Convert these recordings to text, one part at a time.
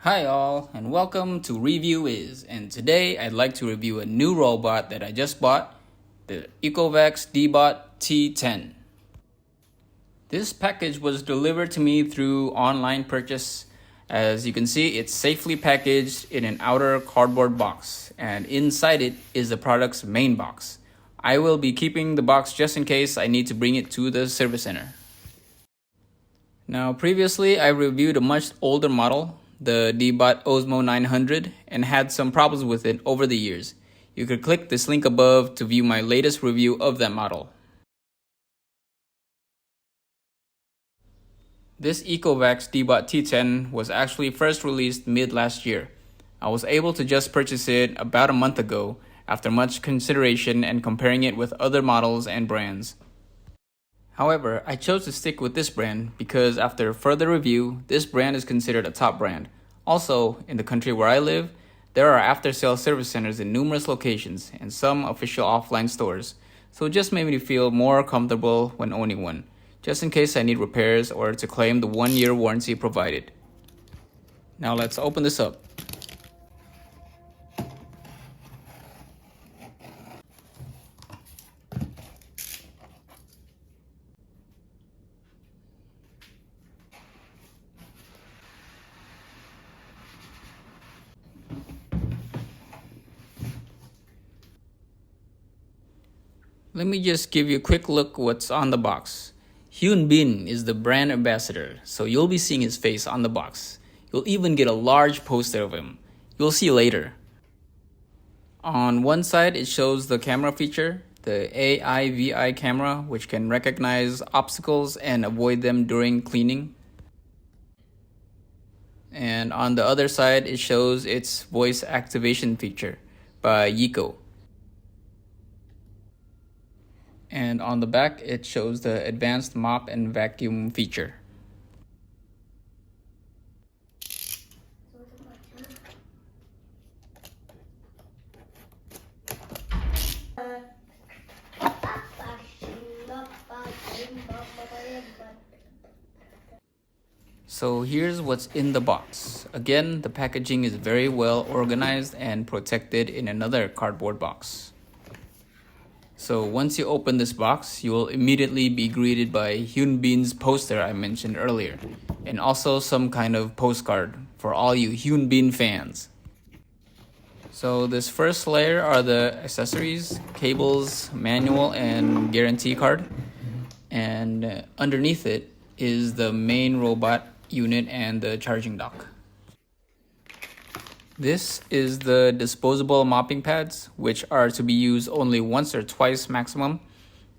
Hi all, and welcome to Review Is, and today I'd like to review a new robot that I just bought, the Ecovacs Deebot T10. This package was delivered to me through online purchase. As you can see, it's safely packaged in an outer cardboard box, and inside it is the product's main box. I will be keeping the box just in case I need to bring it to the service center. Now, previously I reviewed a much older model, the Deebot Osmo 900, and had some problems with it over the years. You could click this link above to view my latest review of that model. This Ecovacs Deebot T10 was actually first released mid last year. I was able to just purchase it about a month ago after much consideration and comparing it with other models and brands. However, I chose to stick with this brand because after further review, this brand is considered a top brand. Also, in the country where I live, there are after-sale service centers in numerous locations and some official offline stores, so it just made me feel more comfortable when owning one, just in case I need repairs or to claim the 1-year warranty provided. Now let's open this up. Let me just give you a quick look what's on the box. Hyun Bin is the brand ambassador, so you'll be seeing his face on the box. You'll even get a large poster of him. You'll see later. On one side, it shows the camera feature, the AIVI camera, which can recognize obstacles and avoid them during cleaning. And on the other side, it shows its voice activation feature by Yico. And on the back, it shows the advanced mop and vacuum feature. So here's what's in the box. Again, the packaging is very well organized and protected in another cardboard box. So once you open this box, you will immediately be greeted by Hyun Bin's poster I mentioned earlier, and also some kind of postcard for all you Hyun Bin fans. So this first layer are the accessories, cables, manual, and guarantee card. And underneath it is the main robot unit and the charging dock. This is the disposable mopping pads, which are to be used only once or twice maximum.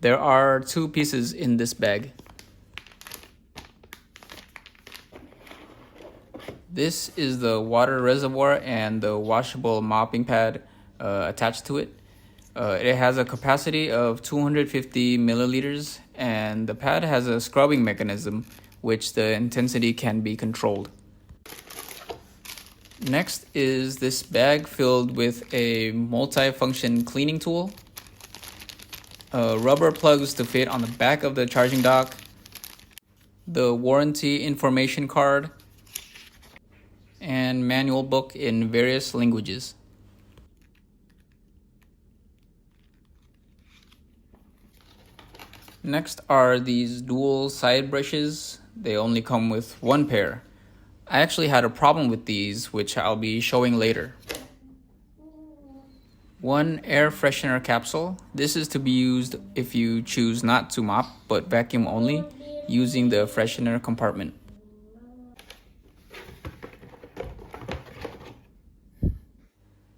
There are 2 pieces in this bag. This is the water reservoir and the washable mopping pad attached to it. It has a capacity of 250 milliliters, and the pad has a scrubbing mechanism, which the intensity can be controlled. Next is this bag filled with a multi-function cleaning tool, rubber plugs to fit on the back of the charging dock, the warranty information card, and manual book in various languages. Next are these dual side brushes. They only come with 1 pair. I actually had a problem with these, which I'll be showing later. 1 air freshener capsule. This is to be used if you choose not to mop, but vacuum only, using the freshener compartment.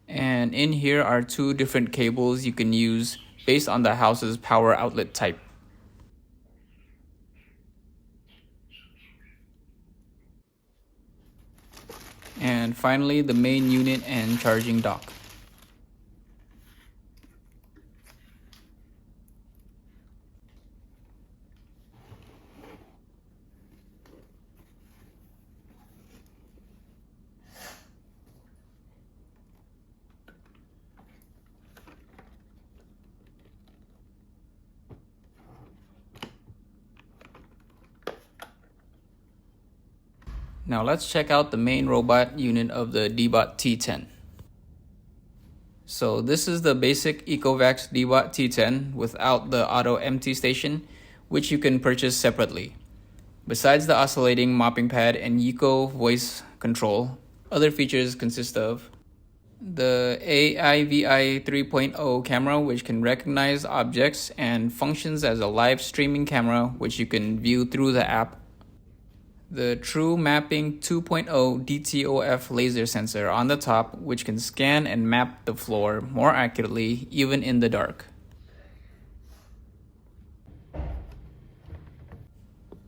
And in here are 2 different cables you can use based on the house's power outlet type. And finally, the main unit and charging dock. Now let's check out the main robot unit of the Deebot T10. So this is the basic Ecovacs Deebot T10 without the auto empty station, which you can purchase separately. Besides the oscillating mopping pad and Eco voice control, other features consist of the AIVI 3.0 camera, which can recognize objects and functions as a live streaming camera, which you can view through the app. The True Mapping 2.0 DTOF laser sensor on the top, which can scan and map the floor more accurately even in the dark.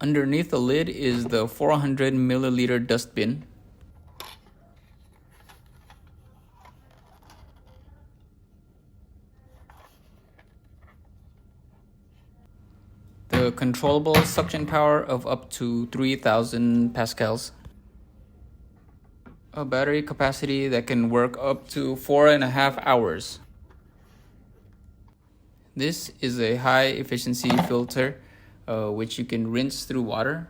Underneath the lid is the 400 milliliter dustbin. The controllable suction power of up to 3000 pascals. A battery capacity that can work up to 4.5 hours. This is a high efficiency filter which you can rinse through water,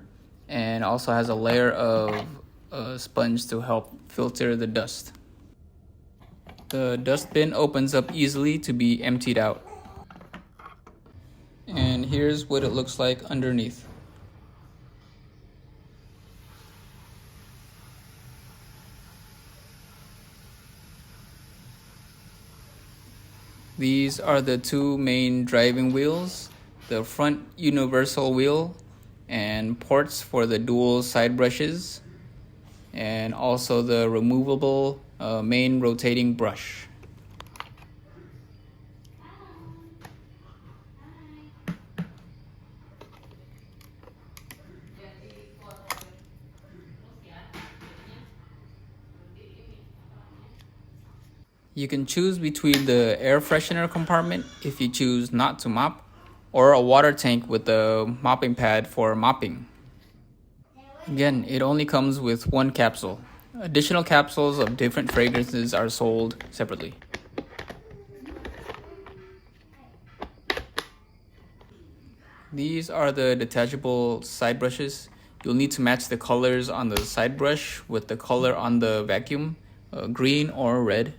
and also has a layer of sponge to help filter the dust. The dustbin opens up easily to be emptied out. And here's what it looks like underneath. These are the two main driving wheels, the front universal wheel, and ports for the dual side brushes, and also the removable main rotating brush. You can choose between the air freshener compartment if you choose not to mop, or a water tank with a mopping pad for mopping. Again, it only comes with one capsule. Additional capsules of different fragrances are sold separately. These are the detachable side brushes. You'll need to match the colors on the side brush with the color on the vacuum, green or red.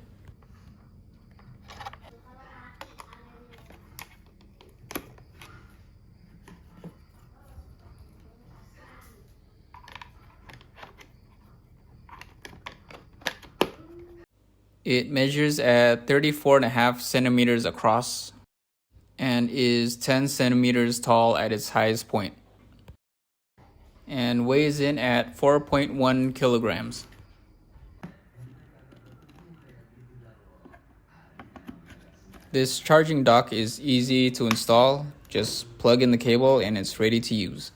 It measures at 34.5 centimeters across and is 10 centimeters tall at its highest point, and weighs in at 4.1 kilograms. This charging dock is easy to install. Just plug in the cable and it's ready to use.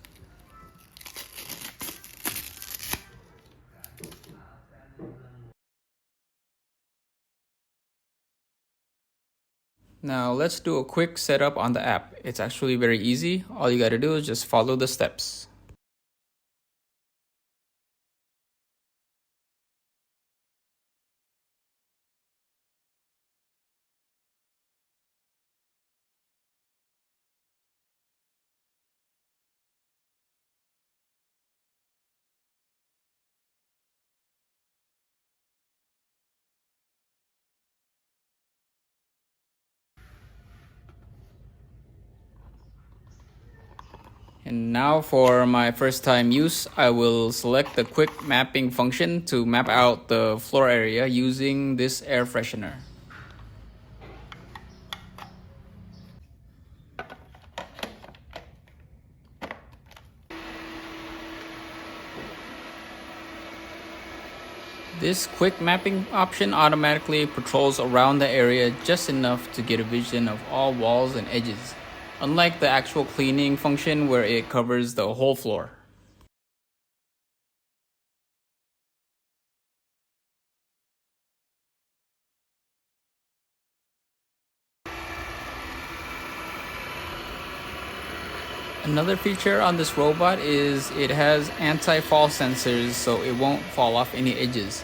Now let's do a quick setup on the app. It's actually very easy. All you gotta do is just follow the steps. And now for my first time use, I will select the quick mapping function to map out the floor area using this air freshener. This quick mapping option automatically patrols around the area just enough to get a vision of all walls and edges, unlike the actual cleaning function where it covers the whole floor. Another feature on this robot is it has anti-fall sensors, so it won't fall off any edges.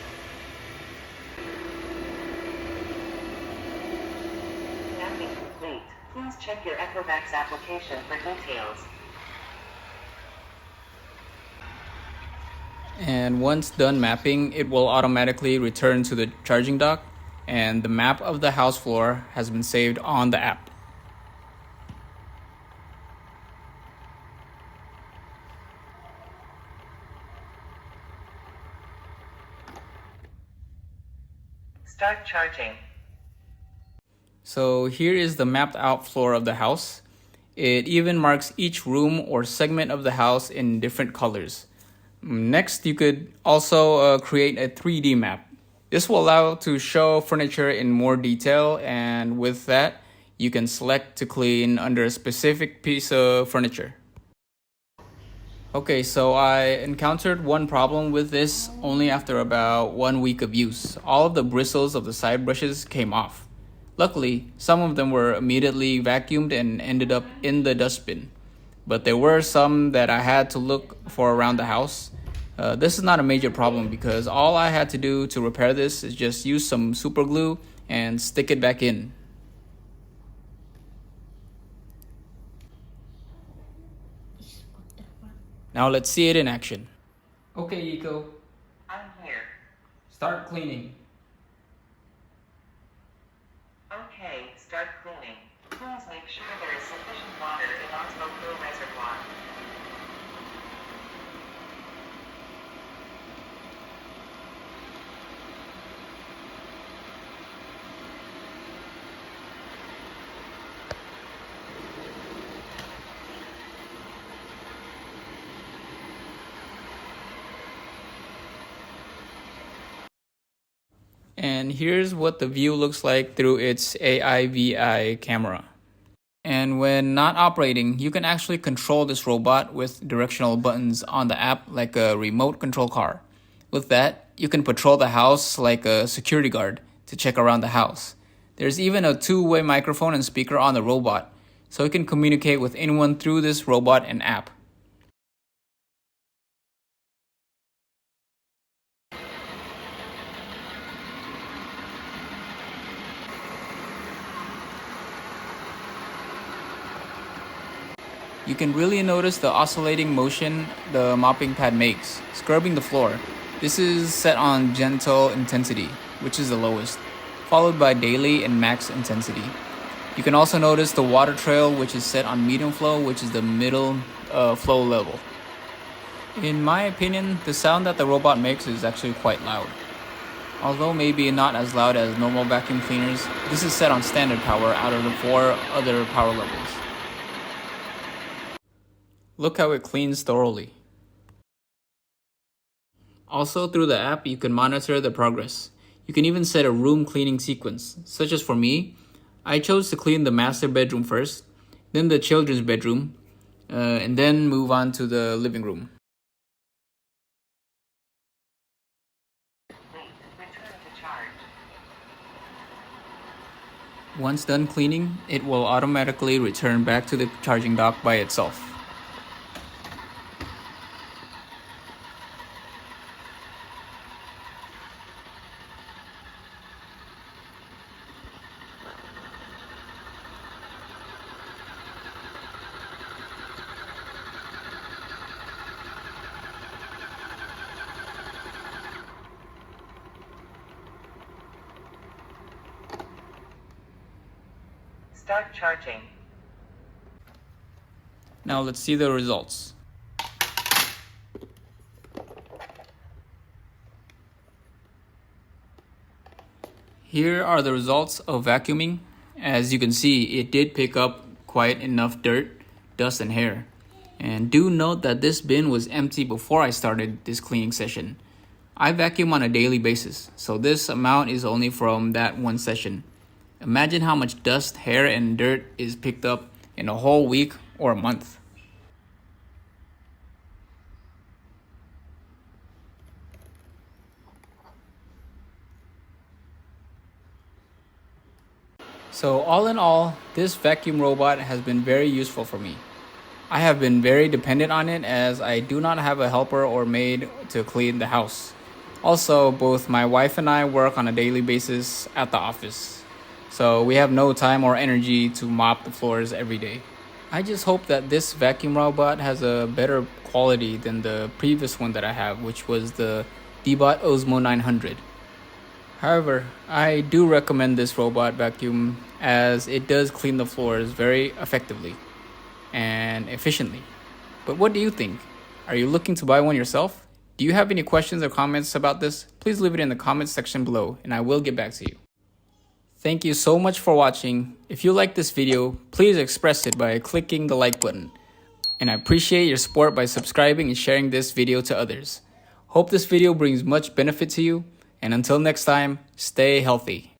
Mapping complete. Please check your Ecovacs application for details. And once done mapping, it will automatically return to the charging dock, and the map of the house floor has been saved on the app. Start charging. So here is the mapped out floor of the house. It even marks each room or segment of the house in different colors. Next, you could also create a 3D map. This will allow to show furniture in more detail, and with that, you can select to clean under a specific piece of furniture. Okay, so I encountered one problem with this only after about 1 week of use. All of the bristles of the side brushes came off. Luckily, some of them were immediately vacuumed and ended up in the dustbin. But there were some that I had to look for around the house. This is not a major problem because all I had to do to repair this is just use some super glue and stick it back in. Now let's see it in action. Okay, Eco, I'm here. start cleaning. Okay, start cleaning. Please make sure there is sufficient water in Controllable reservoir. And here's what the view looks like through its AIVI camera. And when not operating, you can actually control this robot with directional buttons on the app like a remote control car. With that, you can patrol the house like a security guard to check around the house. There's even a two-way microphone and speaker on the robot, so you can communicate with anyone through this robot and app. You can really notice the oscillating motion the mopping pad makes, scrubbing the floor. This is set on gentle intensity, which is the lowest, followed by daily and max intensity. You can also notice the water trail, which is set on medium flow, which is the middle flow level. In my opinion, the sound that the robot makes is actually quite loud. Although maybe not as loud as normal vacuum cleaners, this is set on standard power out of the 4 other power levels. Look how it cleans thoroughly. Also, through the app, you can monitor the progress. You can even set a room cleaning sequence, such as for me, I chose to clean the master bedroom first, then the children's bedroom, and then move on to the living room. Wait, return to charge. Once done cleaning, it will automatically return back to the charging dock by itself. Start charging. Now let's see the results. Here are the results of vacuuming. As you can see, it did pick up quite enough dirt, dust, and hair. And do note that this bin was empty before I started this cleaning session. I vacuum on a daily basis, so this amount is only from that one session. Imagine how much dust, hair, and dirt is picked up in a whole week or a month. So all in all, this vacuum robot has been very useful for me. I have been very dependent on it as I do not have a helper or maid to clean the house. Also, both my wife and I work on a daily basis at the office, so we have no time or energy to mop the floors every day. I just hope that this vacuum robot has a better quality than the previous one that I have, which was the Deebot Osmo 900. However, I do recommend this robot vacuum as it does clean the floors very effectively and efficiently. But what do you think? Are you looking to buy one yourself? Do you have any questions or comments about this? Please leave it in the comments section below and I will get back to you. Thank you so much for watching. If you like this video, please express it by clicking the like button. And I appreciate your support by subscribing and sharing this video to others. Hope this video brings much benefit to you. And until next time, stay healthy.